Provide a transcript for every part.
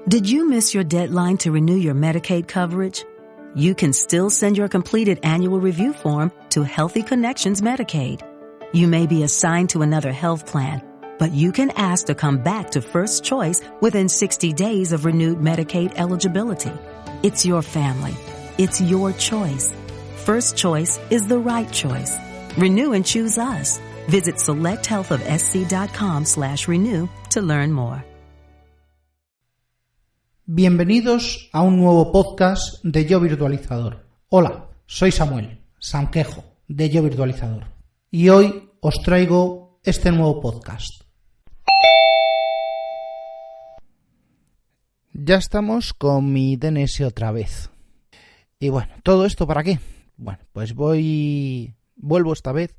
Did you miss your deadline to renew your Medicaid coverage? You can still send your completed annual review form to Healthy Connections Medicaid. You may be assigned to another health plan, but you can ask to come back to First Choice within 60 days of renewed Medicaid eligibility. It's your family. It's your choice. First Choice is the right choice. Renew and choose us. Visit selecthealthofsc.com/renew to learn more. Bienvenidos a un nuevo podcast de Yo Virtualizador. Hola, soy Samuel Sanquejo de Yo Virtualizador y hoy os traigo este nuevo podcast. Ya estamos con mi DNS otra vez. Y bueno, ¿todo esto para qué? Bueno, pues vuelvo esta vez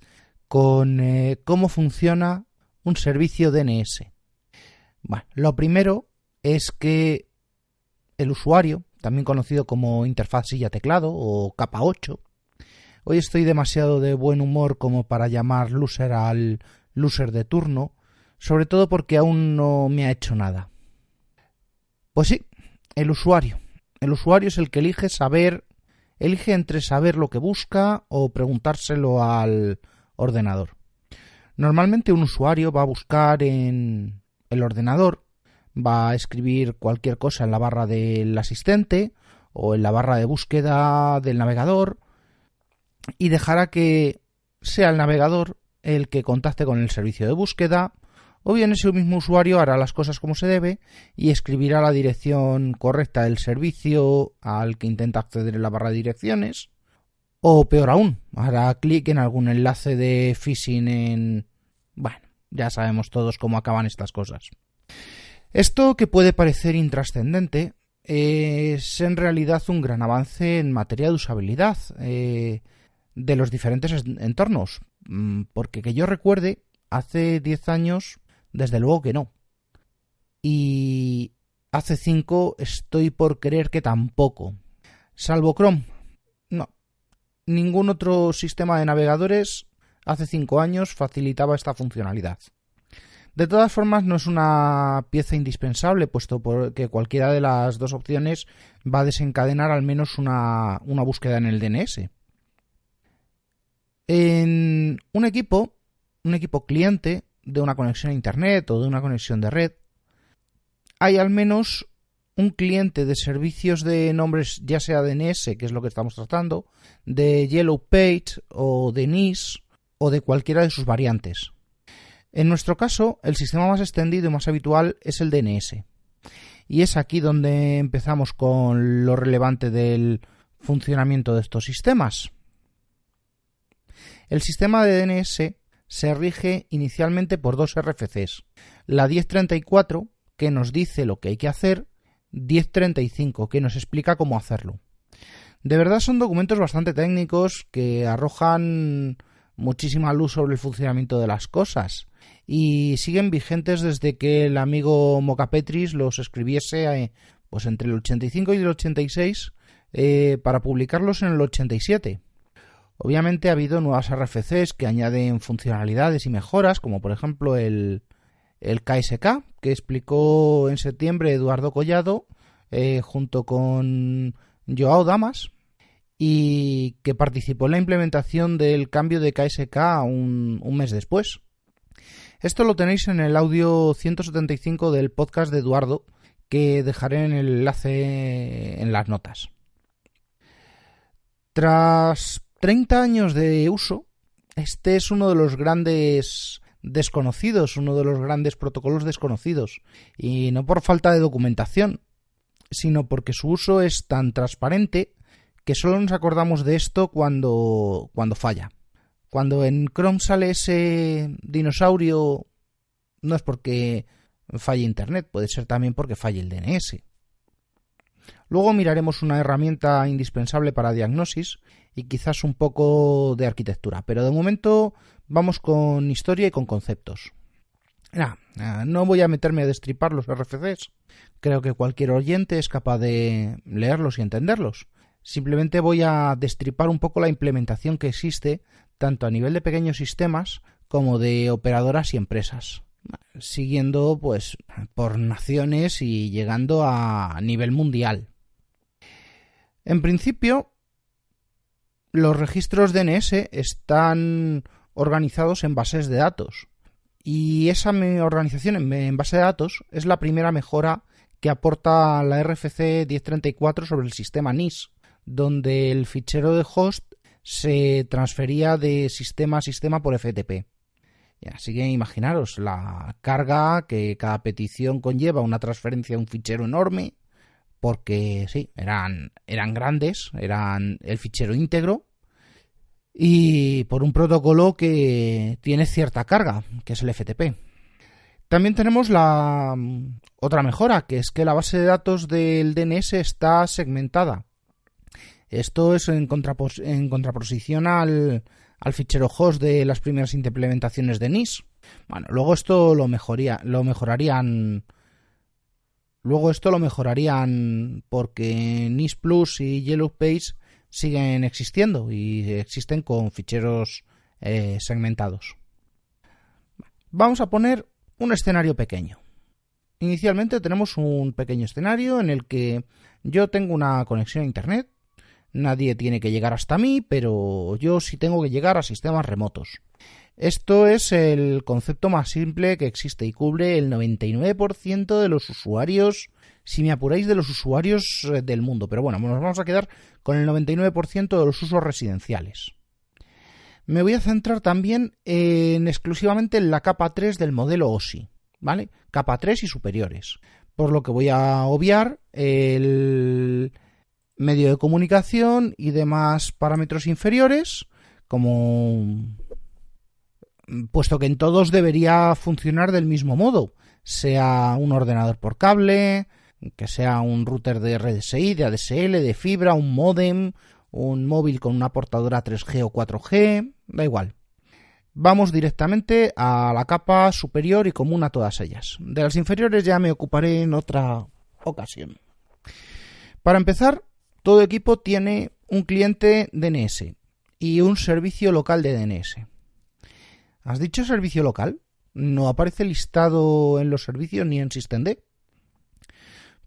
con cómo funciona un servicio DNS. Bueno, lo primero es que el usuario, también conocido como interfaz silla-teclado o capa 8, hoy estoy demasiado de buen humor como para llamar loser al loser de turno, sobre todo porque aún no me ha hecho nada. Pues sí, el usuario. El usuario es el que elige entre saber lo que busca o preguntárselo al ordenador. Normalmente un usuario va a buscar en el ordenador, va a escribir cualquier cosa en la barra del asistente o en la barra de búsqueda del navegador y dejará que sea el navegador el que contacte con el servicio de búsqueda, o bien ese mismo usuario hará las cosas como se debe y escribirá la dirección correcta del servicio al que intenta acceder en la barra de direcciones, o peor aún, hará clic en algún enlace de phishing Bueno, ya sabemos todos cómo acaban estas cosas. Esto, que puede parecer intrascendente, es en realidad un gran avance en materia de usabilidad de los diferentes entornos, porque que yo recuerde, hace 10 años, desde luego que no. Y hace 5 estoy por creer que tampoco. Salvo Chrome. No. Ningún otro sistema de navegadores hace 5 años facilitaba esta funcionalidad. De todas formas, no es una pieza indispensable, puesto que cualquiera de las dos opciones va a desencadenar al menos una búsqueda en el DNS. En un equipo cliente de una conexión a internet o de una conexión de red, hay al menos un cliente de servicios de nombres, ya sea DNS, que es lo que estamos tratando, de Yellow Page o de NIS o de cualquiera de sus variantes. En nuestro caso, el sistema más extendido y más habitual es el DNS. Y es aquí donde empezamos con lo relevante del funcionamiento de estos sistemas. El sistema de DNS se rige inicialmente por dos RFCs. La 1034, que nos dice lo que hay que hacer, 1035, que nos explica cómo hacerlo. De verdad son documentos bastante técnicos que arrojan muchísima luz sobre el funcionamiento de las cosas y siguen vigentes desde que el amigo Mocapetris los escribiese pues entre el 85 y el 86 para publicarlos en el 87. Obviamente ha habido nuevas RFCs que añaden funcionalidades y mejoras, como por ejemplo el KSK, que explicó en septiembre Eduardo Collado junto con Joao Damas, y que participó en la implementación del cambio de KSK un mes después. Esto lo tenéis en el audio 175 del podcast de Eduardo, que dejaré en el enlace en las notas. Tras 30 años de uso, este es uno de los grandes desconocidos, uno de los grandes protocolos desconocidos, y no por falta de documentación, sino porque su uso es tan transparente que solo nos acordamos de esto cuando falla. Cuando en Chrome sale ese dinosaurio, no es porque falle Internet, puede ser también porque falle el DNS. Luego miraremos una herramienta indispensable para diagnosis y quizás un poco de arquitectura, pero de momento vamos con historia y con conceptos. No voy a meterme a destripar los RFCs, creo que cualquier oyente es capaz de leerlos y entenderlos. Simplemente voy a destripar un poco la implementación que existe tanto a nivel de pequeños sistemas como de operadoras y empresas. siguiendo pues por naciones y llegando a nivel mundial. En principio, los registros DNS están organizados en bases de datos y esa organización en base de datos es la primera mejora que aporta la RFC 1034 sobre el sistema NIS, donde el fichero de host se transfería de sistema a sistema por FTP. Así que imaginaros la carga que cada petición conlleva, una transferencia de un fichero enorme, porque sí, eran grandes, eran el fichero íntegro, y por un protocolo que tiene cierta carga, que es el FTP. También tenemos la otra mejora, que es que la base de datos del DNS está segmentada. Esto es en contraposición al fichero host de las primeras implementaciones de NIS. Bueno, luego esto lo mejorarían porque NIS Plus y Yellow Page siguen existiendo y existen con ficheros segmentados. Vamos a poner un escenario pequeño. Inicialmente tenemos un pequeño escenario en el que yo tengo una conexión a internet. Nadie tiene que llegar hasta mí, pero yo sí tengo que llegar a sistemas remotos. Esto es el concepto más simple que existe y cubre el 99% de los usuarios, si me apuráis, de los usuarios del mundo. Pero bueno, nos vamos a quedar con el 99% de los usos residenciales. Me voy a centrar también exclusivamente en la capa 3 del modelo OSI, ¿vale? Capa 3 y superiores. Por lo que voy a obviar el medio de comunicación y demás parámetros inferiores, puesto que en todos debería funcionar del mismo modo, sea un ordenador por cable, que sea un router de RDSI, de ADSL, de fibra, un módem, un móvil con una portadora 3G o 4G, da igual. Vamos directamente a la capa superior y común a todas ellas. De las inferiores ya me ocuparé en otra ocasión. Para empezar, todo equipo tiene un cliente DNS y un servicio local de DNS. ¿Has dicho servicio local? ¿No aparece listado en los servicios ni en systemd?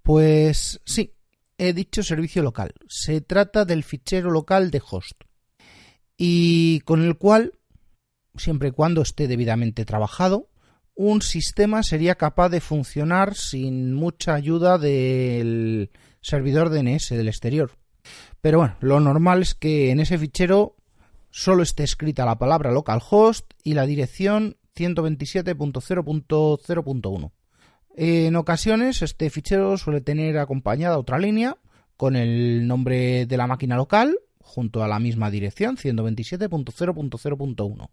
Pues sí, he dicho servicio local. Se trata del fichero local de host y con el cual, siempre y cuando esté debidamente trabajado, un sistema sería capaz de funcionar sin mucha ayuda del servidor DNS del exterior. Pero bueno, lo normal es que en ese fichero solo esté escrita la palabra localhost y la dirección 127.0.0.1. En ocasiones este fichero suele tener acompañada otra línea con el nombre de la máquina local junto a la misma dirección 127.0.0.1.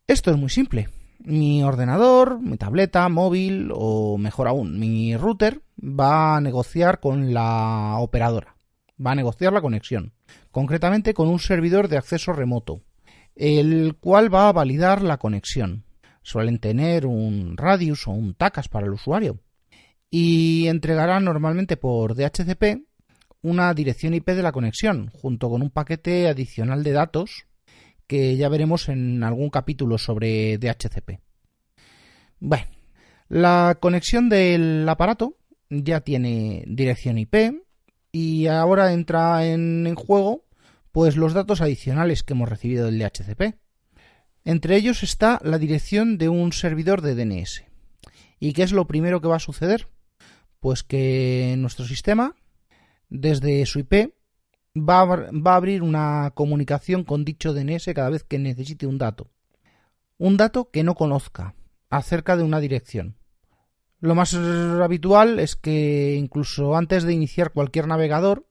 Esto es muy simple. Mi ordenador, mi tableta, móvil o mejor aún, mi router va a negociar con la operadora. Va a negociar la conexión, concretamente con un servidor de acceso remoto, el cual va a validar la conexión. Suelen tener un radius o un TACAS para el usuario y entregará normalmente por DHCP una dirección IP de la conexión junto con un paquete adicional de datos que ya veremos en algún capítulo sobre DHCP. Bueno, la conexión del aparato ya tiene dirección IP y ahora entra en juego pues los datos adicionales que hemos recibido del DHCP. Entre ellos está la dirección de un servidor de DNS. ¿Y qué es lo primero que va a suceder? Pues que nuestro sistema, desde su IP, va a abrir una comunicación con dicho DNS cada vez que necesite un dato. Un dato que no conozca acerca de una dirección. Lo más habitual es que incluso antes de iniciar cualquier navegador,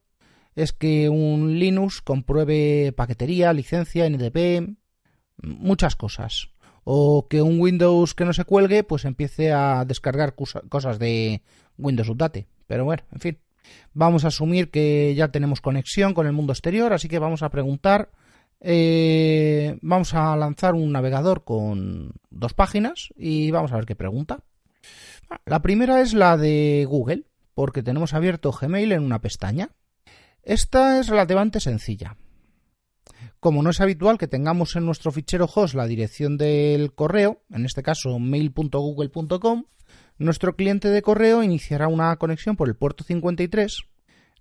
es que un Linux compruebe paquetería, licencia, NTP, muchas cosas. O que un Windows que no se cuelgue, pues empiece a descargar cosas de Windows Update. Pero bueno, en fin. Vamos a asumir que ya tenemos conexión con el mundo exterior, así que vamos a preguntar. Vamos a lanzar un navegador con 2 páginas y vamos a ver qué pregunta. La primera es la de Google, porque tenemos abierto Gmail en una pestaña. Esta es relativamente sencilla. Como no es habitual que tengamos en nuestro fichero host la dirección del correo, en este caso mail.google.com, nuestro cliente de correo iniciará una conexión por el puerto 53,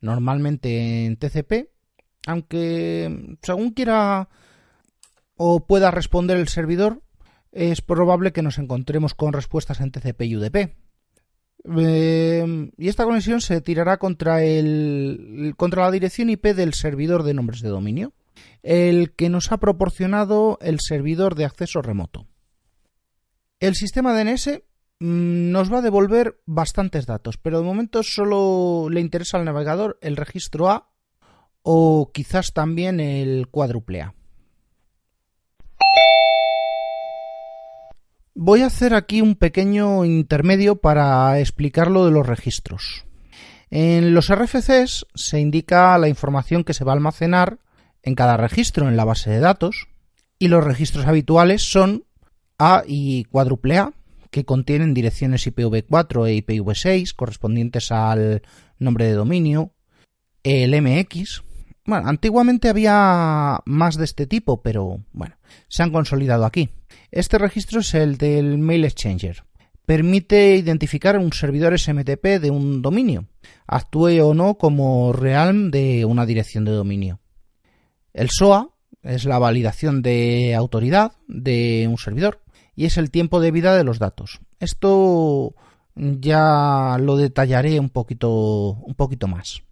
normalmente en TCP, aunque según quiera o pueda responder el servidor, es probable que nos encontremos con respuestas en TCP y UDP. Y esta conexión se tirará contra la dirección IP del servidor de nombres de dominio, el que nos ha proporcionado el servidor de acceso remoto. El sistema DNS nos va a devolver bastantes datos, pero de momento solo le interesa al navegador el registro A o quizás también el cuádruple A. Voy a hacer aquí un pequeño intermedio para explicar lo de los registros. En los RFCs se indica la información que se va a almacenar en cada registro en la base de datos, y los registros habituales son A y cuádruple A, que contienen direcciones IPv4 e IPv6 correspondientes al nombre de dominio, el MX. Bueno, antiguamente había más de este tipo, pero bueno, se han consolidado aquí. Este registro es el del Mail Exchanger. Permite identificar un servidor SMTP de un dominio, actúe o no como realm de una dirección de dominio. El SOA es la validación de autoridad de un servidor y es el tiempo de vida de los datos. Esto ya lo detallaré un poquito más.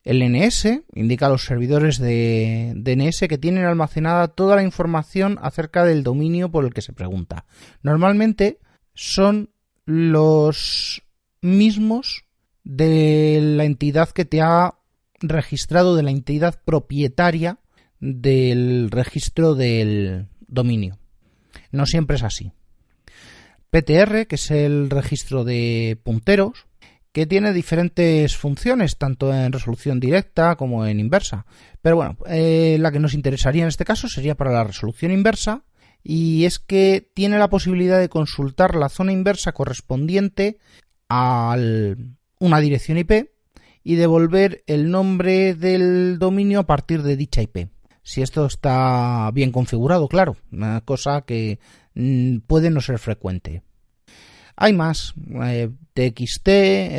El NS indica a los servidores de DNS que tienen almacenada toda la información acerca del dominio por el que se pregunta. Normalmente son los mismos de la entidad que te ha registrado, de la entidad propietaria del registro del dominio. No siempre es así. PTR, que es el registro de punteros, que tiene diferentes funciones, tanto en resolución directa como en inversa. Pero bueno, la que nos interesaría en este caso sería para la resolución inversa, y es que tiene la posibilidad de consultar la zona inversa correspondiente a una dirección IP y devolver el nombre del dominio a partir de dicha IP. Si esto está bien configurado, claro, una cosa que puede no ser frecuente. Hay más, TXT,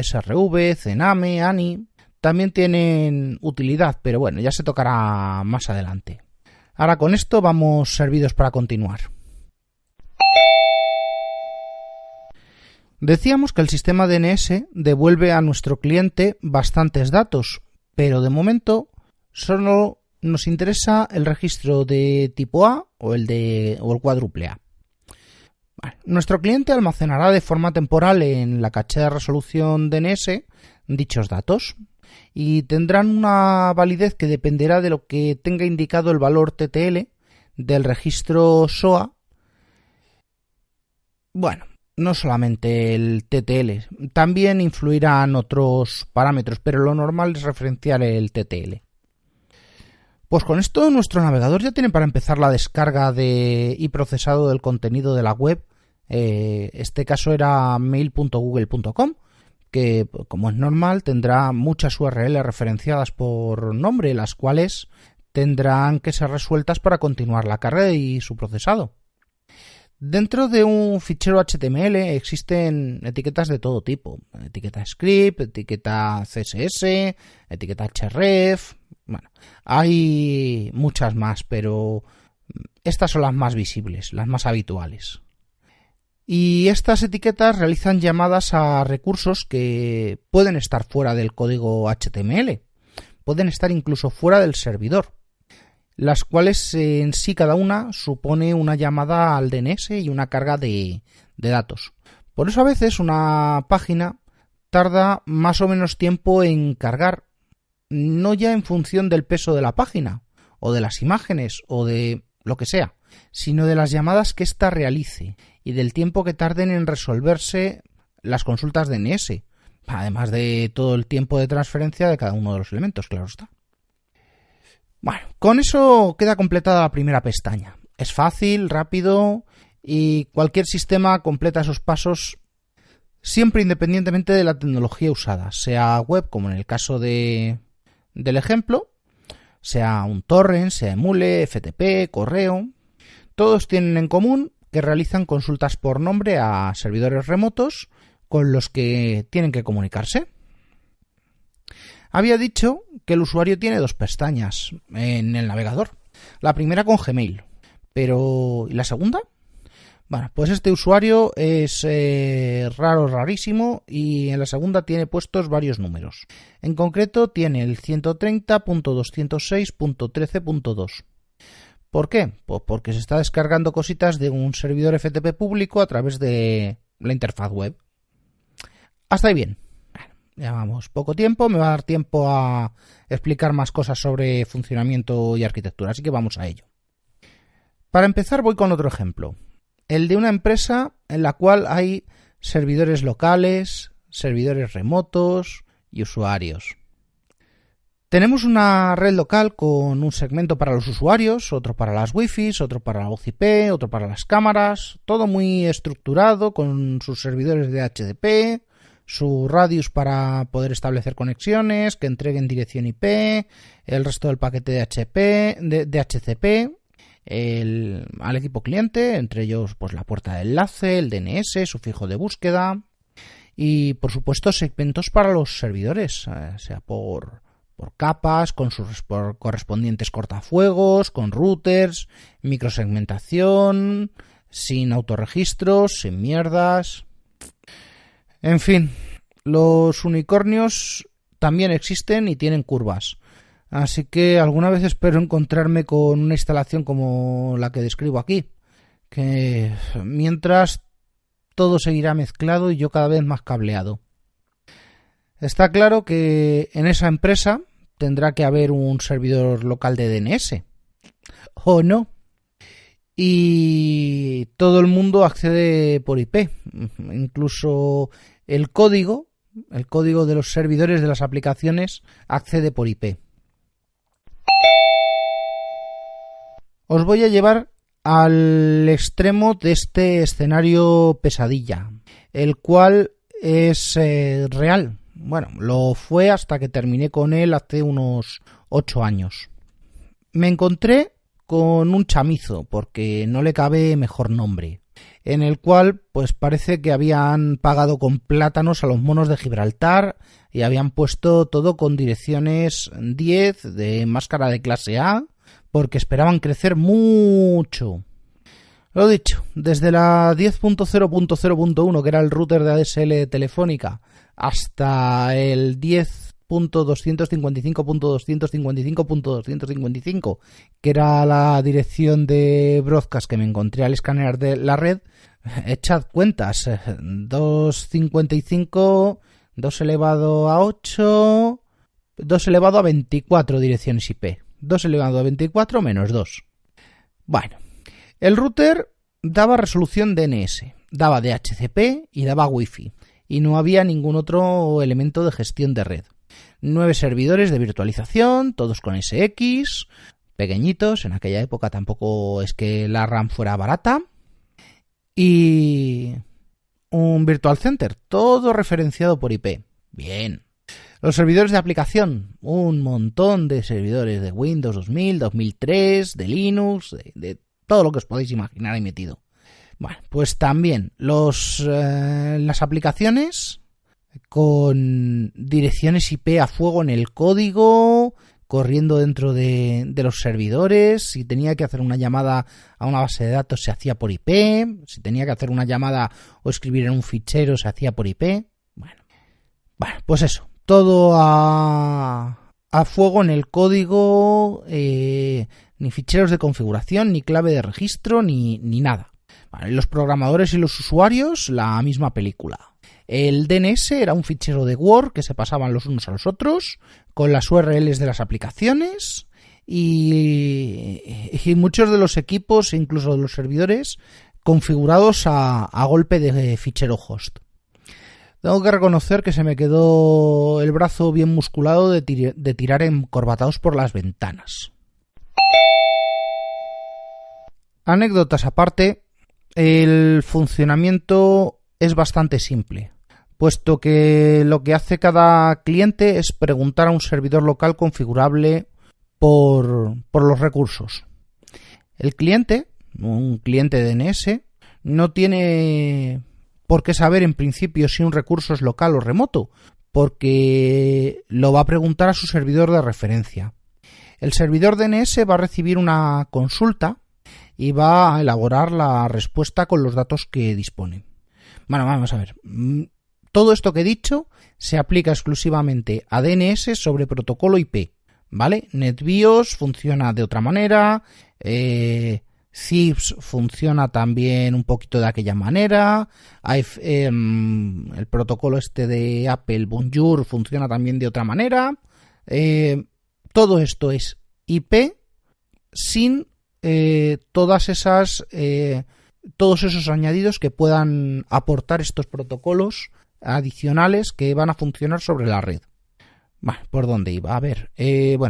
SRV, CNAME, ANI, también tienen utilidad, pero bueno, ya se tocará más adelante. Ahora con esto vamos servidos para continuar. Decíamos que el sistema DNS devuelve a nuestro cliente bastantes datos, pero de momento solo nos interesa el registro de tipo A o el cuádruple A. Bueno, nuestro cliente almacenará de forma temporal en la caché de resolución DNS dichos datos y tendrán una validez que dependerá de lo que tenga indicado el valor TTL del registro SOA. Bueno, no solamente el TTL, también influirán otros parámetros, pero lo normal es referenciar el TTL. Pues con esto nuestro navegador ya tiene para empezar la descarga y procesado del contenido de la web. Este caso era mail.google.com, que como es normal tendrá muchas URL referenciadas por nombre, las cuales tendrán que ser resueltas para continuar la carga y su procesado. Dentro de un fichero HTML existen etiquetas de todo tipo: etiqueta script, etiqueta CSS, etiqueta href. Bueno, hay muchas más, pero estas son las más visibles, las más habituales. Y estas etiquetas realizan llamadas a recursos que pueden estar fuera del código HTML, pueden estar incluso fuera del servidor, las cuales en sí cada una supone una llamada al DNS y una carga de datos. Por eso a veces una página tarda más o menos tiempo en cargar, no ya en función del peso de la página, o de las imágenes, o de lo que sea, sino de las llamadas que ésta realice y del tiempo que tarden en resolverse las consultas DNS, además de todo el tiempo de transferencia de cada uno de los elementos, claro está. Bueno, con eso queda completada la primera pestaña. Es fácil, rápido y cualquier sistema completa esos pasos siempre independientemente de la tecnología usada, sea web como en el caso del ejemplo, sea un torrent, sea emule, FTP, correo. Todos tienen en común que realizan consultas por nombre a servidores remotos con los que tienen que comunicarse. Había dicho que el usuario tiene 2 pestañas en el navegador. La primera con Gmail. Pero ¿y la segunda? Bueno, pues este usuario es rarísimo, y en la segunda tiene puestos varios números. En concreto tiene el 130.206.13.2. ¿Por qué? Pues porque se está descargando cositas de un servidor FTP público a través de la interfaz web. Hasta ahí bien. Llevamos poco tiempo, me va a dar tiempo a explicar más cosas sobre funcionamiento y arquitectura, así que vamos a ello. Para empezar voy con otro ejemplo, el de una empresa en la cual hay servidores locales, servidores remotos y usuarios. Tenemos una red local con un segmento para los usuarios, otro para las Wi-Fi, otro para la voz IP, otro para las cámaras, todo muy estructurado con sus servidores de HCP, su radius para poder establecer conexiones, que entreguen dirección IP, el resto del paquete de HCP, al equipo cliente, entre ellos pues la puerta de enlace, el DNS, su fijo de búsqueda y por supuesto segmentos para los servidores, sea por capas, con sus correspondientes cortafuegos, con routers, microsegmentación, sin autorregistros, sin mierdas. En fin, los unicornios también existen y tienen curvas. Así que alguna vez espero encontrarme con una instalación como la que describo aquí, que mientras todo seguirá mezclado y yo cada vez más cableado. Está claro que en esa empresa tendrá que haber un servidor local de DNS, ¿o no? Y todo el mundo accede por IP, incluso el código de los servidores de las aplicaciones accede por IP. Os voy a llevar al extremo de este escenario pesadilla, el cual es real. Bueno, lo fue hasta que terminé con él hace unos 8 años. Me encontré con un chamizo, porque no le cabe mejor nombre, en el cual pues parece que habían pagado con plátanos a los monos de Gibraltar y habían puesto todo con direcciones 10 de máscara de clase A, porque esperaban crecer mucho. Lo dicho, desde la 10.0.0.1, que era el router de ADSL de Telefónica, hasta el 10.255.255.255, que era la dirección de broadcast que me encontré al escanear de la red, echad cuentas, 255, 2 elevado a 8, 2 elevado a 24 direcciones IP. 2 elevado a 24 menos 2. Bueno, el router daba resolución DNS, daba DHCP y daba Wi-Fi, y no había ningún otro elemento de gestión de red. 9 servidores de virtualización, todos con SX, pequeñitos, en aquella época tampoco es que la RAM fuera barata, y un virtual center, todo referenciado por IP. Bien. Los servidores de aplicación, un montón de servidores de Windows 2000, 2003, de Linux, de todo lo que os podéis imaginar ahí metido. Bueno, pues también las aplicaciones con direcciones IP a fuego en el código, corriendo dentro de los servidores. Si tenía que hacer una llamada a una base de datos se hacía por IP, si tenía que hacer una llamada o escribir en un fichero se hacía por IP. Bueno, pues eso. Todo a fuego en el código, ni ficheros de configuración, ni clave de registro, ni nada. Vale, los programadores y los usuarios, la misma película. El DNS era un fichero de Word que se pasaban los unos a los otros, con las URLs de las aplicaciones, y muchos de los equipos, incluso de los servidores, configurados a golpe de fichero host. Tengo que reconocer que se me quedó el brazo bien musculado de tirar encorbatados por las ventanas. Anécdotas aparte, el funcionamiento es bastante simple, puesto que lo que hace cada cliente es preguntar a un servidor local configurable por los recursos. El cliente, un cliente DNS, no tiene por qué saber en principio si un recurso es local o remoto, porque lo va a preguntar a su servidor de referencia. El servidor DNS va a recibir una consulta y va a elaborar la respuesta con los datos que dispone. Bueno, vamos a ver. Todo esto que he dicho se aplica exclusivamente a DNS sobre protocolo IP, ¿vale? NetBIOS funciona de otra manera, CIFS funciona también un poquito de aquella manera, el protocolo este de Apple, Bonjour, funciona también de otra manera. Todo esto es IP sin todos esos añadidos que puedan aportar estos protocolos adicionales que van a funcionar sobre la red. Bueno, ¿por dónde iba? A ver,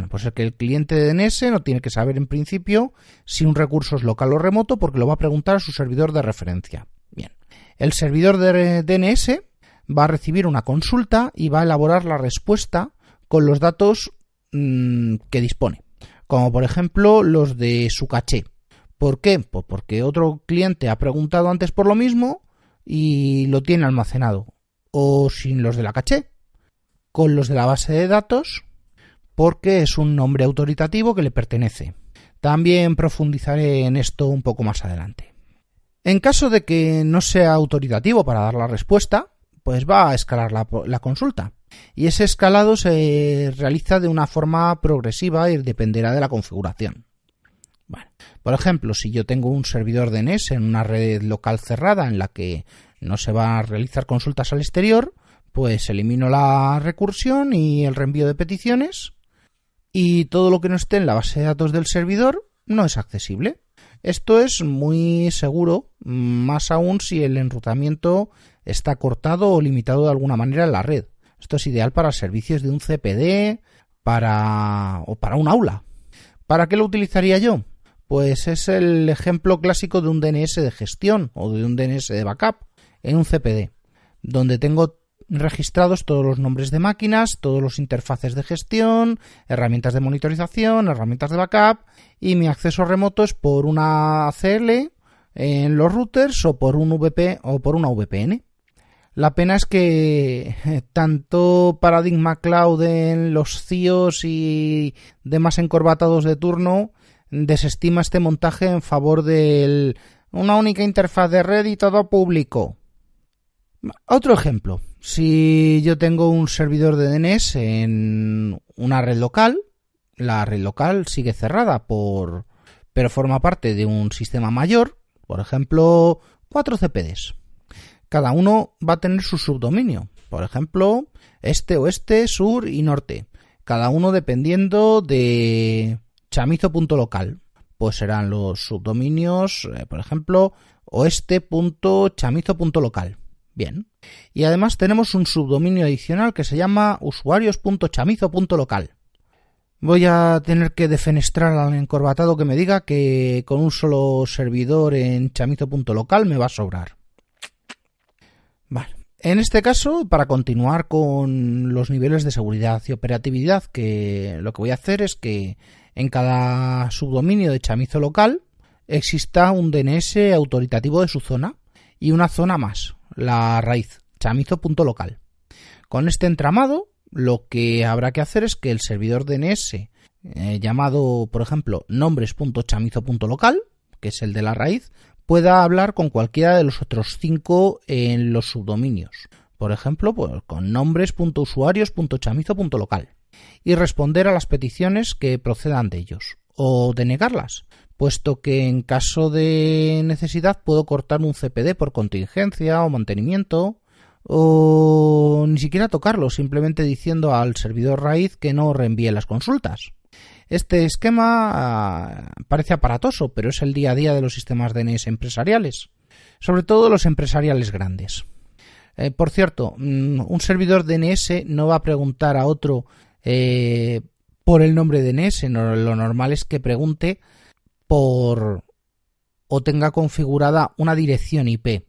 pues es que el cliente de DNS no tiene que saber en principio si un recurso es local o remoto porque lo va a preguntar a su servidor de referencia. Bien, el servidor de DNS va a recibir una consulta y va a elaborar la respuesta con los datos que dispone, como por ejemplo los de su caché. ¿Por qué? Pues porque otro cliente ha preguntado antes por lo mismo y lo tiene almacenado, o sin los de la caché, con los de la base de datos, porque es un nombre autoritativo que le pertenece. También profundizaré en esto un poco más adelante. En caso de que no sea autoritativo para dar la respuesta, pues va a escalar la consulta. Y ese escalado se realiza de una forma progresiva y dependerá de la configuración. Bueno, por ejemplo, si yo tengo un servidor DNS en una red local cerrada en la que no se van a realizar consultas al exterior, pues elimino la recursión y el reenvío de peticiones, y todo lo que no esté en la base de datos del servidor no es accesible. Esto es muy seguro, más aún si el enrutamiento está cortado o limitado de alguna manera en la red. Esto es ideal para servicios de un CPD o para un aula. ¿Para qué lo utilizaría yo? Pues es el ejemplo clásico de un DNS de gestión o de un DNS de backup en un CPD, donde tengo registrados todos los nombres de máquinas, todos los interfaces de gestión, herramientas de monitorización, herramientas de backup, y mi acceso remoto es por una ACL en los routers o por un VP o por una VPN. La pena es que tanto Paradigma Cloud en los CIOs y demás encorbatados de turno desestima este montaje en favor de una única interfaz de red y todo público. Otro ejemplo, si yo tengo un servidor de DNS en una red local, la red local sigue cerrada pero forma parte de un sistema mayor, por ejemplo, 4 CPDs. Cada uno va a tener su subdominio, por ejemplo, este, oeste, sur y norte, cada uno dependiendo de chamizo.local. Pues serán los subdominios, por ejemplo, oeste.chamizo.local. Bien. Y además tenemos un subdominio adicional que se llama usuarios.chamizo.local. Voy a tener que defenestrar al encorbatado que me diga que con un solo servidor en chamizo.local me va a sobrar. Vale. En este caso, para continuar con los niveles de seguridad y operatividad, que lo que voy a hacer es que en cada subdominio de chamizo local exista un DNS autoritativo de su zona y una zona más, la raíz, chamizo.local. Con este entramado, lo que habrá que hacer es que el servidor DNS llamado, por ejemplo, nombres.chamizo.local, que es el de la raíz, pueda hablar con cualquiera de los otros 5 en los subdominios. Por ejemplo, pues, con nombres.usuarios.chamizo.local y responder a las peticiones que procedan de ellos o denegarlas, puesto que en caso de necesidad puedo cortar un CPD por contingencia o mantenimiento, o ni siquiera tocarlo, simplemente diciendo al servidor raíz que no reenvíe las consultas. Este esquema parece aparatoso, pero es el día a día de los sistemas DNS empresariales, sobre todo los empresariales grandes. Por cierto, un servidor DNS no va a preguntar a otro por el nombre DNS, lo normal es que pregunte por o tenga configurada una dirección IP.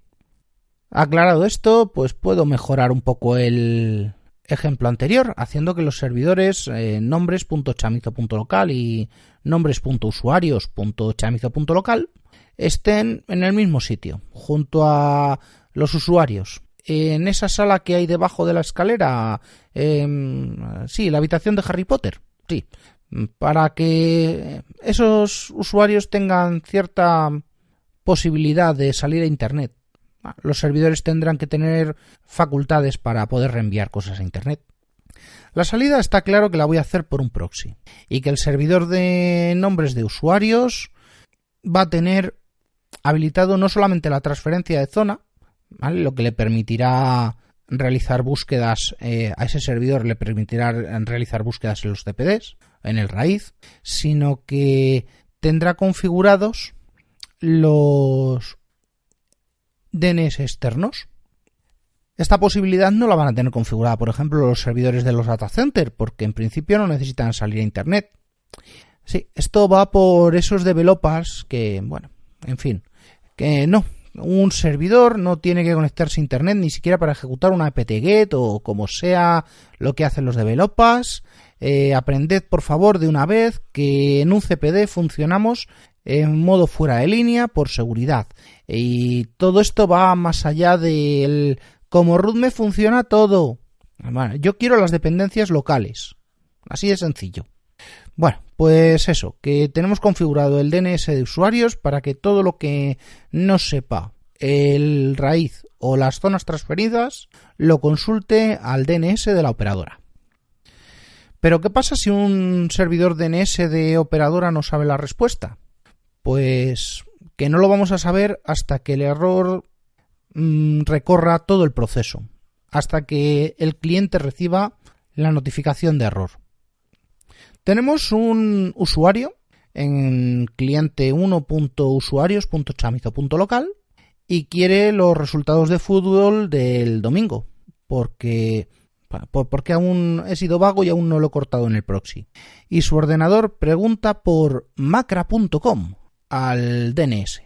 Aclarado esto, pues puedo mejorar un poco el ejemplo anterior, haciendo que los servidores nombres.chamizo.local y nombres.usuarios.chamizo.local estén en el mismo sitio, junto a los usuarios. En esa sala que hay debajo de la escalera, sí, la habitación de Harry Potter, sí, para que esos usuarios tengan cierta posibilidad de salir a Internet. Los servidores tendrán que tener facultades para poder reenviar cosas a Internet. La salida está claro que la voy a hacer por un proxy y que el servidor de nombres de usuarios va a tener habilitado no solamente la transferencia de zona, ¿vale? Lo que le permitirá realizar búsquedas a ese servidor, le permitirá realizar búsquedas en los CPDs, en el raíz, sino que tendrá configurados los DNS externos. Esta posibilidad no la van a tener configurada, por ejemplo, los servidores de los data center, porque en principio no necesitan salir a Internet. Sí, esto va por esos developers que, bueno, en fin, que no. Un servidor no tiene que conectarse a Internet ni siquiera para ejecutar una apt-get o como sea lo que hacen los developers. Aprended, por favor, de una vez que en un CPD funcionamos en modo fuera de línea por seguridad. Y todo esto va más allá del como root me funciona todo. Bueno, yo quiero las dependencias locales. Así de sencillo. Bueno, pues eso, que tenemos configurado el DNS de usuarios para que todo lo que no sepa el raíz o las zonas transferidas lo consulte al DNS de la operadora. Pero ¿qué pasa si un servidor DNS de operadora no sabe la respuesta? Pues que no lo vamos a saber hasta que el error recorra todo el proceso, hasta que el cliente reciba la notificación de error. Tenemos un usuario en cliente 1.usuarios.chamizo.local y quiere los resultados de fútbol del domingo, porque aún he sido vago y aún no lo he cortado en el proxy. Y su ordenador pregunta por macra.com al DNS.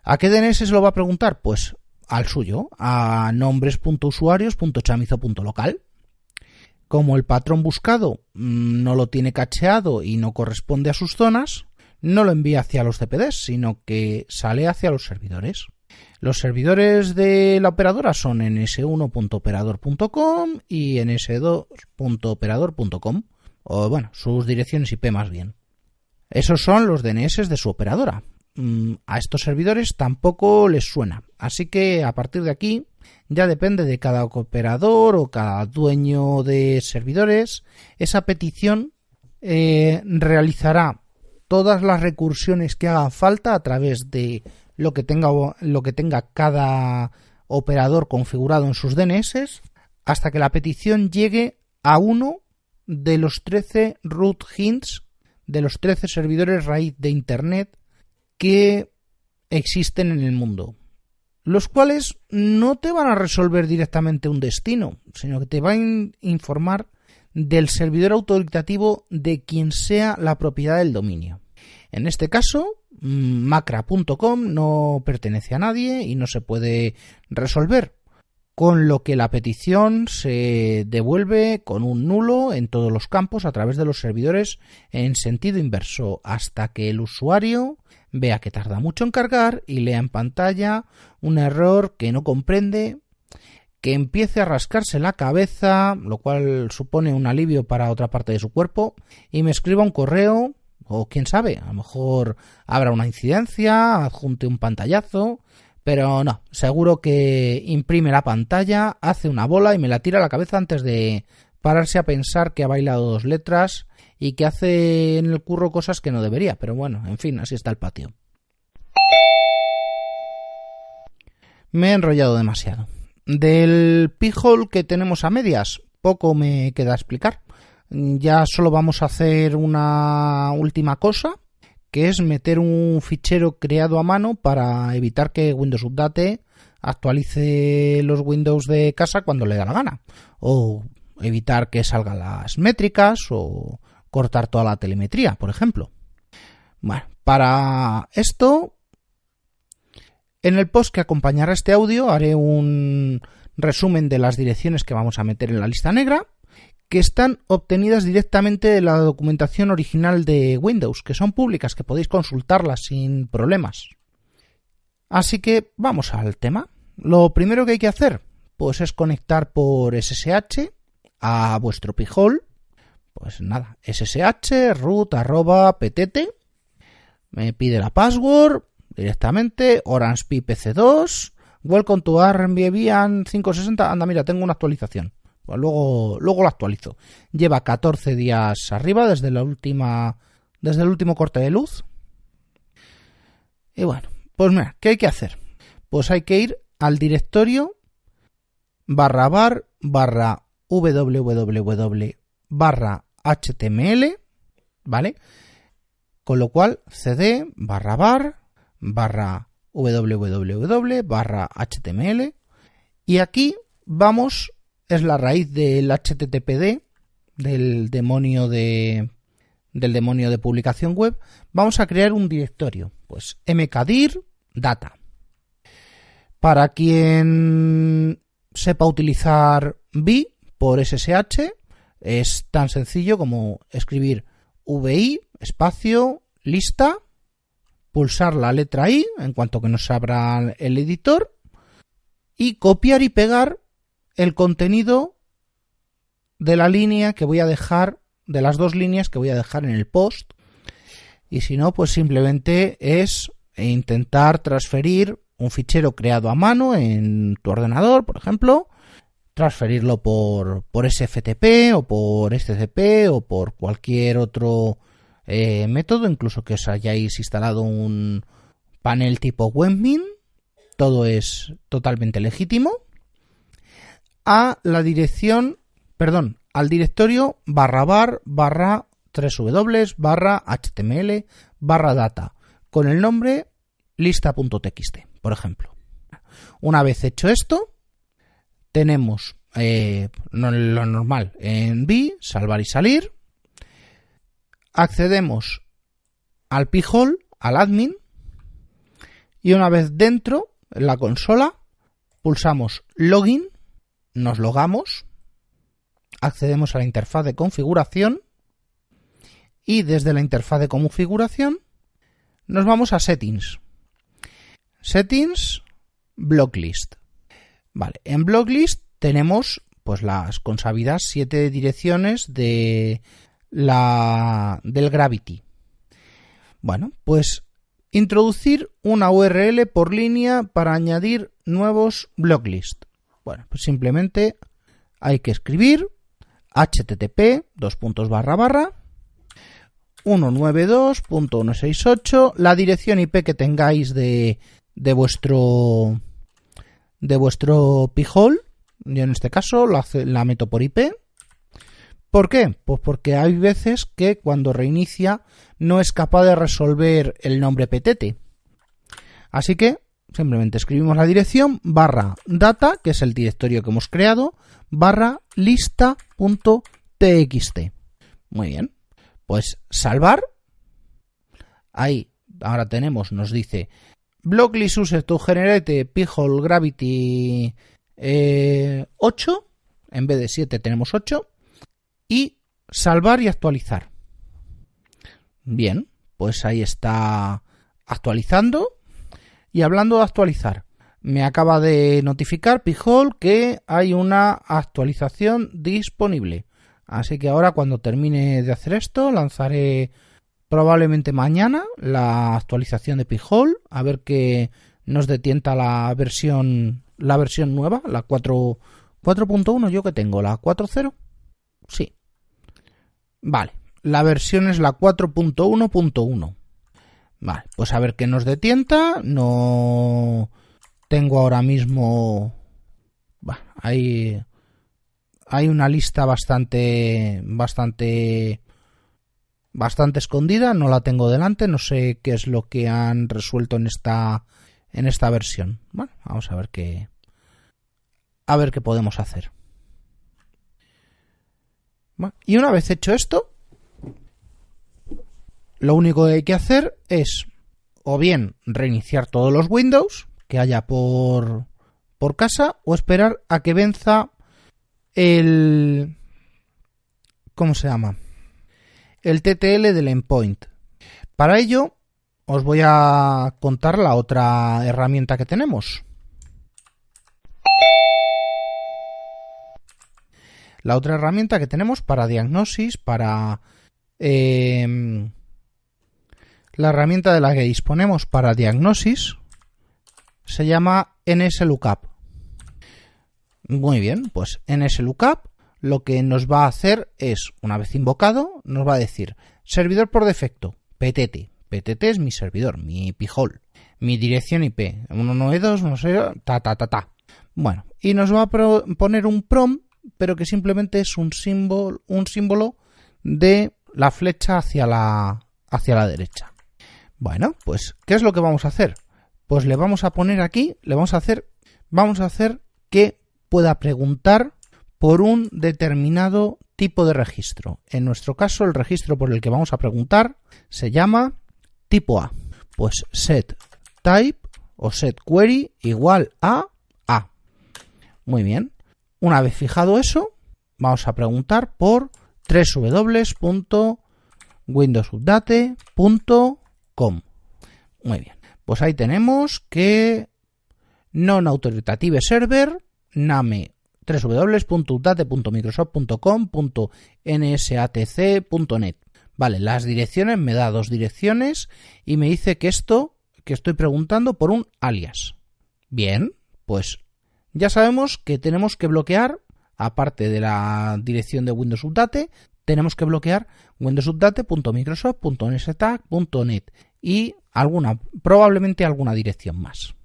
¿A qué DNS se lo va a preguntar? Pues al suyo, a nombres.usuarios.chamizo.local. Como el patrón buscado no lo tiene cacheado y no corresponde a sus zonas, no lo envía hacia los CPDs, sino que sale hacia los servidores. Los servidores de la operadora son ns1.operador.com y ns2.operador.com, o bueno, sus direcciones IP más bien. Esos son los DNS de su operadora. A estos servidores tampoco les suena, así que a partir de aquí ya depende de cada operador o cada dueño de servidores. Esa petición realizará todas las recursiones que hagan falta a través de lo que tenga cada operador configurado en sus DNS hasta que la petición llegue a uno de los 13 root hints, de los 13 servidores raíz de Internet que existen en el mundo, los cuales no te van a resolver directamente un destino, sino que te van a informar del servidor autoritativo de quien sea la propiedad del dominio. En este caso, macra.com no pertenece a nadie y no se puede resolver, con lo que la petición se devuelve con un nulo en todos los campos a través de los servidores en sentido inverso, hasta que el usuario vea que tarda mucho en cargar y lea en pantalla un error que no comprende, que empiece a rascarse la cabeza, lo cual supone un alivio para otra parte de su cuerpo, y me escriba un correo, o quién sabe, a lo mejor habrá una incidencia, adjunte un pantallazo, pero no, seguro que imprime la pantalla, hace una bola y me la tira a la cabeza antes de pararse a pensar que ha bailado 2 letras y que hace en el curro cosas que no debería, pero bueno, en fin, así está el patio. Me he enrollado demasiado. Del P-hole que tenemos a medias, poco me queda explicar. Ya solo vamos a hacer una última cosa, que es meter un fichero creado a mano para evitar que Windows Update actualice los Windows de casa cuando le da la gana, o evitar que salgan las métricas o cortar toda la telemetría, por ejemplo. Bueno, para esto, en el post que acompañará este audio haré un resumen de las direcciones que vamos a meter en la lista negra, que están obtenidas directamente de la documentación original de Windows, que son públicas, que podéis consultarlas sin problemas. Así que vamos al tema. Lo primero que hay que hacer, pues es conectar por SSH a vuestro Pi-hole. Pues nada, SSH root @ptt, me pide la password directamente, Orange Pi PC2, welcome to Debian 560, anda mira, tengo una actualización, pues luego lo actualizo. Lleva 14 días arriba desde el último corte de luz. Y bueno, pues mira, ¿qué hay que hacer? Pues hay que ir al directorio /var /www /html, ¿vale? Con lo cual cd /var /www /html, y aquí vamos, es la raíz del httpd, del demonio de publicación web. Vamos a crear un directorio, pues mkdir data. Para quien sepa utilizar vi por SSH, es tan sencillo como escribir vi espacio lista, pulsar la letra i en cuanto que nos abra el editor y copiar y pegar el contenido de la línea que voy a dejar, de las dos líneas que voy a dejar en el post. Y si no, pues simplemente es intentar transferir un fichero creado a mano en tu ordenador, por ejemplo, transferirlo por SFTP o por SCP o por cualquier otro método, incluso que os hayáis instalado un panel tipo webmin, todo es totalmente legítimo, a la dirección, al directorio /var /html /data con el nombre lista.txt, por ejemplo. Una vez hecho esto, tenemos lo normal en vi, salvar y salir. Accedemos al Pi-hole, al admin, y una vez dentro, en la consola, pulsamos login, nos logamos, accedemos a la interfaz de configuración y desde la interfaz de configuración nos vamos a settings. Settings, blocklist. Vale, en blocklist tenemos pues las consabidas 7 direcciones del Gravity. Bueno, pues introducir una URL por línea para añadir nuevos blocklist. Bueno, pues simplemente hay que escribir http://192.168, la dirección IP que tengáis de vuestro Pi-hole. Yo en este caso la meto por IP. ¿Por qué? Pues porque hay veces que cuando reinicia no es capaz de resolver el nombre PTT. Así que simplemente escribimos la dirección /data, que es el directorio que hemos creado, /lista.txt. Muy bien. Pues salvar. Ahí ahora tenemos, nos dice blocklist user to generate Pi-hole Gravity 8. En vez de 7 tenemos 8. Y salvar y actualizar. Bien, pues ahí está actualizando. Y hablando de actualizar, me acaba de notificar Pi-hole que hay una actualización disponible. Así que ahora, cuando termine de hacer esto, lanzaré probablemente mañana la actualización de Pi-hole, a ver qué nos detienta la versión nueva, la 4.1. Yo que tengo la 4.0. Sí. Vale, la versión es la 4.1.1. Vale, pues a ver qué nos detienta. No tengo ahora mismo... Hay una lista bastante escondida, no la tengo delante, no sé qué es lo que han resuelto en esta versión. Bueno, vamos a ver qué podemos hacer. Bueno, y una vez hecho esto, lo único que hay que hacer es o bien reiniciar todos los Windows que haya por por casa o esperar a que venza el... ¿cómo se llama? El TTL del endpoint. Para ello os voy a contar la otra herramienta que tenemos. La otra herramienta que tenemos para diagnosis, para la herramienta de la que disponemos para diagnosis se llama NSLOOKUP. Muy bien, pues NSLOOKUP lo que nos va a hacer es, una vez invocado, nos va a decir servidor por defecto, PTT. PTT es mi servidor, mi pijol, mi dirección IP, 192, no sé, Bueno, y nos va a poner un prompt, pero que simplemente es un símbolo de la flecha hacia la derecha. Bueno, pues, ¿qué es lo que vamos a hacer? Pues le vamos a poner aquí, vamos a hacer que pueda preguntar por un determinado tipo de registro. En nuestro caso, el registro por el que vamos a preguntar se llama tipo A. Pues set type o set query igual a A. Muy bien. Una vez fijado eso, vamos a preguntar por www.windowsupdate.com. Muy bien. Pues ahí tenemos que non-authoritative server name www.update.microsoft.com.nsatc.net. Vale, las direcciones me da 2 direcciones y me dice que esto que estoy preguntando por un alias. Bien, pues ya sabemos que tenemos que bloquear, aparte de la dirección de Windows Update, tenemos que bloquear windowsupdate.microsoft.nsatc.net y probablemente alguna dirección más.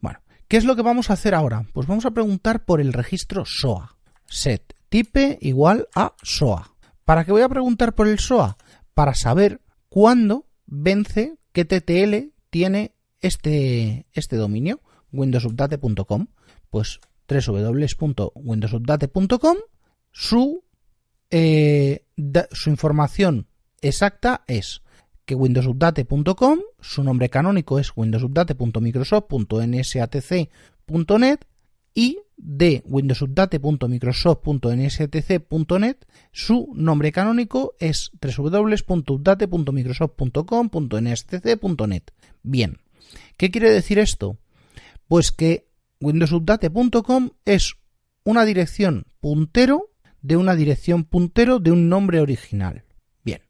Bueno, ¿qué es lo que vamos a hacer ahora? Pues vamos a preguntar por el registro SOA. Set type igual a SOA. ¿Para qué voy a preguntar por el SOA? Para saber cuándo vence, qué TTL tiene este dominio, windowsupdate.com. Pues www.windowsupdate.com, su información exacta es que windowsupdate.com, su nombre canónico es windowsupdate.microsoft.nsatc.net y de windowsupdate.microsoft.nsatc.net su nombre canónico es www.update.microsoft.com.nsatc.net. Bien, ¿qué quiere decir esto? Pues que windowsupdate.com es una dirección puntero de una dirección puntero de un nombre original. Bien.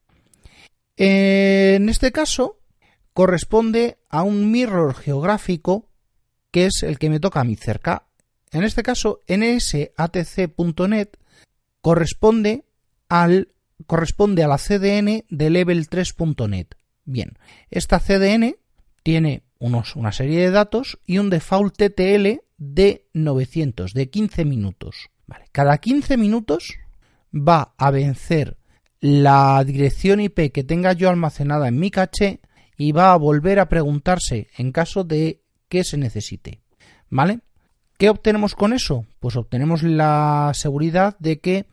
En este caso corresponde a un mirror geográfico que es el que me toca a mí cerca. En este caso, nsatc.net corresponde a la CDN de level3.net. Bien, esta CDN tiene una serie de datos y un default TTL de 900, de 15 minutos. Vale. Cada 15 minutos va a vencer la dirección IP que tenga yo almacenada en mi caché y va a volver a preguntarse en caso de que se necesite. ¿Vale? ¿Qué obtenemos con eso? Pues obtenemos la seguridad de que,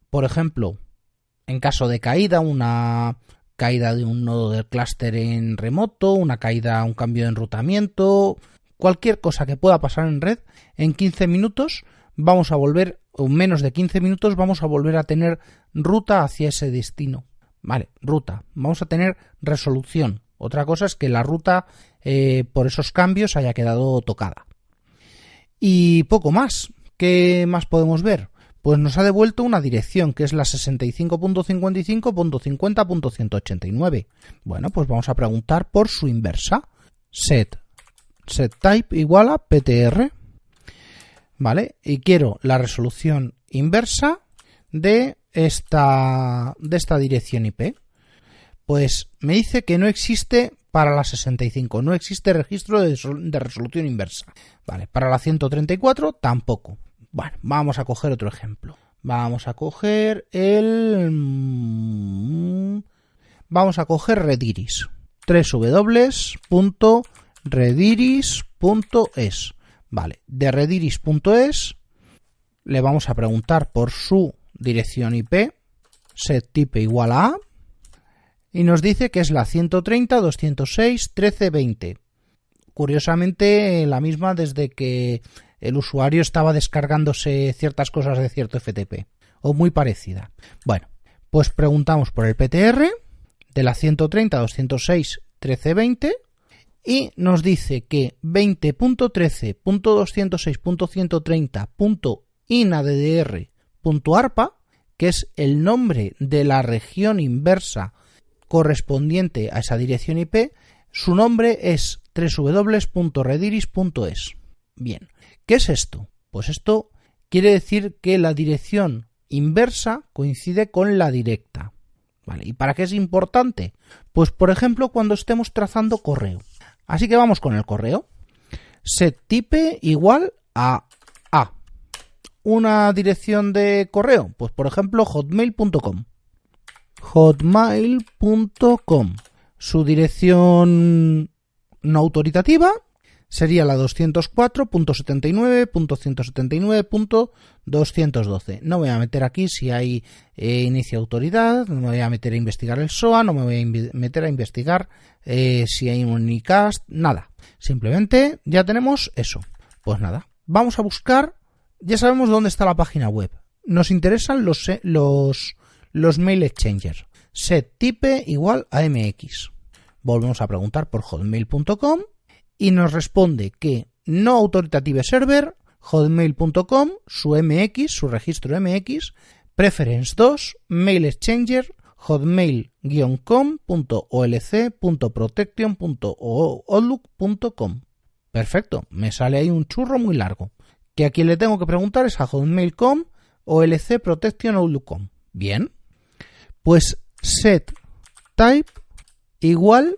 por ejemplo, en caso de caída, una caída de un nodo del clúster en remoto, un cambio de enrutamiento, cualquier cosa que pueda pasar en red, en 15 minutos vamos a volver, o menos de 15 minutos, vamos a volver a tener ruta hacia ese destino. Vale, ruta. Vamos a tener resolución. Otra cosa es que la ruta, por esos cambios, haya quedado tocada. Y poco más. ¿Qué más podemos ver? Pues nos ha devuelto una dirección que es la 65.55.50.189. Bueno, pues vamos a preguntar por su inversa. Set type igual a ptr. ¿Vale? Y quiero la resolución inversa de esta dirección IP. Pues me dice que no existe para la 65, no existe registro de resolución inversa. Vale, para la 134 tampoco. Bueno, vamos a coger otro ejemplo. Vamos a coger Rediris. www.rediris.es. Vale, de rediris.es le vamos a preguntar por su dirección IP, set type igual a y nos dice que es la 130.206.13.20. Curiosamente, la misma desde que el usuario estaba descargándose ciertas cosas de cierto FTP, o muy parecida. Bueno, pues preguntamos por el PTR de la 130.206.13.20 y nos dice que 20.13.200.6.130.inaddr.arpa, que es el nombre de la región inversa correspondiente a esa dirección IP, su nombre es www.rediris.es. Bien, ¿qué es esto? Pues esto quiere decir que la dirección inversa coincide con la directa. ¿Vale? ¿Y para qué es importante? Pues por ejemplo cuando estemos trazando correo. Así que vamos con el correo. Settype igual a una dirección de correo, pues por ejemplo hotmail.com. Hotmail.com. Su dirección no autoritativa sería la 204.79.179.212. No me voy a meter aquí si hay inicio de autoridad, no me voy a meter a investigar el SOA, no me voy a meter a investigar si hay un unicast, nada. Simplemente ya tenemos eso. Pues nada, vamos a buscar, ya sabemos dónde está la página web. Nos interesan los mail exchangers. Settype igual a MX. Volvemos a preguntar por hotmail.com y nos responde que no authoritative server, hotmail.com, su MX, su registro MX, preference 2, mail exchanger, hotmail-com.olc.protection.outlook.com. Perfecto, me sale ahí un churro muy largo. Que a quien le tengo que preguntar es a hotmail.com, olc protection outlook.com. Bien, pues set type igual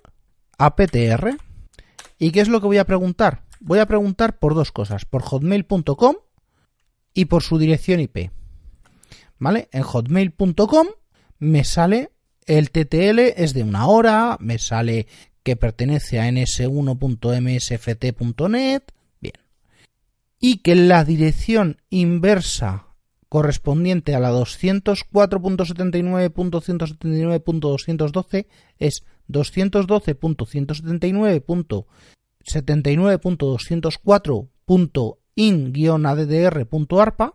a PTR. ¿Y qué es lo que voy a preguntar? Voy a preguntar por dos cosas, por hotmail.com y por su dirección IP. ¿Vale? En hotmail.com me sale el TTL es de 1 hora, me sale que pertenece a ns1.msft.net, bien. Y que la dirección inversa correspondiente a la 204.79.179.212 es 212.179.204.in-addr.arpa.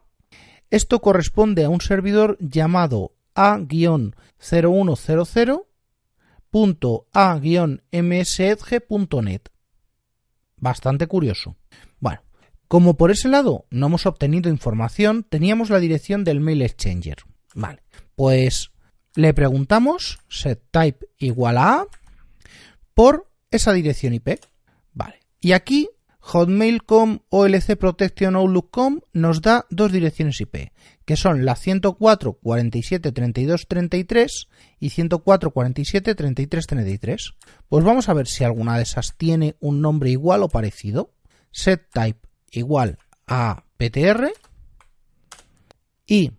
Esto corresponde a un servidor llamado a-010.a-msedge.net. Bastante curioso. Bueno, como por ese lado no hemos obtenido información, teníamos la dirección del mail exchanger. Vale, pues le preguntamos settype igual a por esa dirección IP. Vale, y aquí hotmail.com olc.protection.outlook.com nos da dos direcciones IP, que son la 104.47.32.33 y 104.47.33.33. Pues vamos a ver si alguna de esas tiene un nombre igual o parecido. Settype igual a PTR y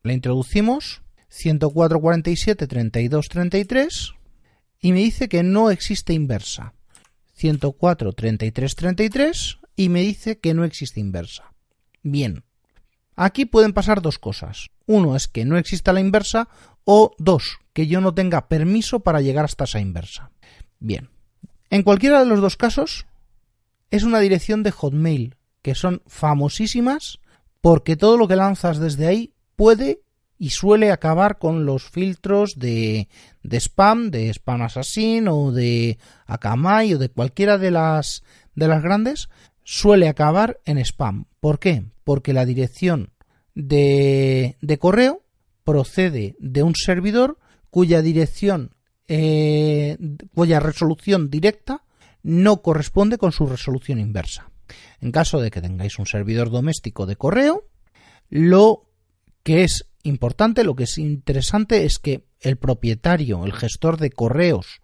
le introducimos 104.47.32.33 y me dice que no existe inversa. 104.33.33 y me dice que no existe inversa. Bien, aquí pueden pasar dos cosas. Uno es que no exista la inversa o dos, que yo no tenga permiso para llegar hasta esa inversa. Bien, en cualquiera de los dos casos es una dirección de Hotmail, que son famosísimas porque todo lo que lanzas desde ahí puede y suele acabar con los filtros de spam assassin o de Akamai o de cualquiera de las grandes, suele acabar en spam. ¿Por qué? Porque la dirección de correo procede de un servidor cuya dirección, cuya resolución directa no corresponde con su resolución inversa. En caso de que tengáis un servidor doméstico de correo, lo que es importante, lo que es interesante es que el propietario, el gestor de correos,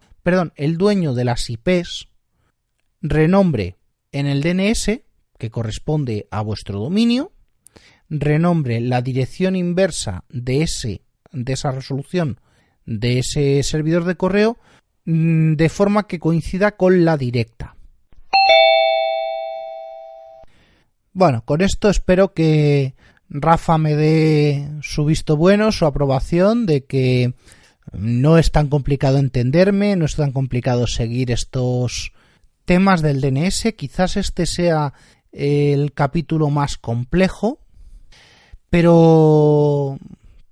el dueño de las IPs, renombre en el DNS, que corresponde a vuestro dominio, renombre la dirección inversa de esa resolución de ese servidor de correo de forma que coincida con la directa. Bueno, con esto espero que Rafa me dé su visto bueno, su aprobación de que no es tan complicado entenderme, no es tan complicado seguir estos temas del DNS. Quizás este sea el capítulo más complejo, pero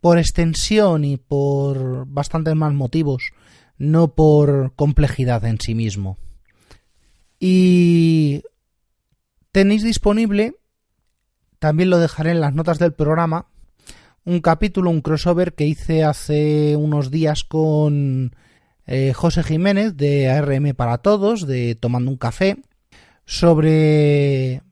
por extensión y por bastantes más motivos, no por complejidad en sí mismo. Y tenéis disponible, también lo dejaré en las notas del programa, un capítulo, un crossover que hice hace unos días con José Jiménez de ARM para Todos, de Tomando un Café, sobre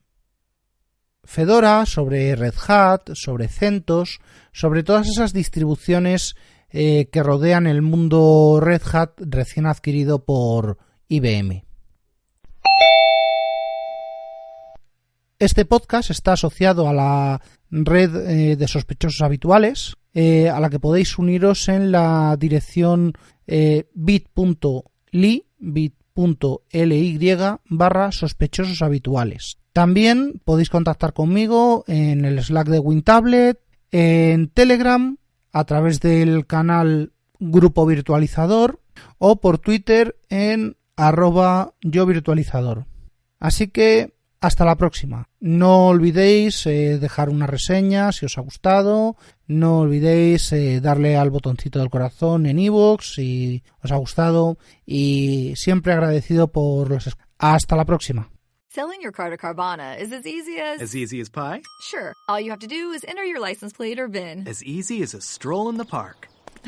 Fedora, sobre Red Hat, sobre CentOS, sobre todas esas distribuciones que rodean el mundo Red Hat recién adquirido por IBM. Este podcast está asociado a la red de sospechosos habituales, a la que podéis uniros en la dirección bit.ly/sospechosos habituales. También podéis contactar conmigo en el Slack de WinTablet, en Telegram, a través del canal Grupo Virtualizador o por Twitter en @yovirtualizador. Así que hasta la próxima. No olvidéis dejar una reseña si os ha gustado. No olvidéis darle al botoncito del corazón en iVoox si os ha gustado. Y siempre agradecido por los... Hasta la próxima. Selling your car to Carvana is as easy as... As easy as pie? Sure. All you have to do is enter your license plate or VIN. As easy as a stroll in the park.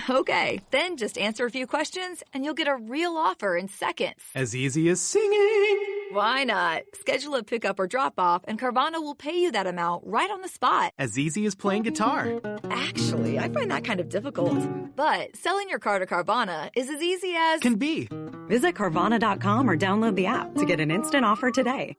Okay, then just answer a few questions and you'll get a real offer in seconds. As easy as singing. Why not? Schedule a pickup or drop-off and Carvana will pay you that amount right on the spot. As easy as playing guitar. Actually, I find that kind of difficult. But selling your car to Carvana is as easy as... Can be. Visit Carvana.com or download the app to get an instant offer today.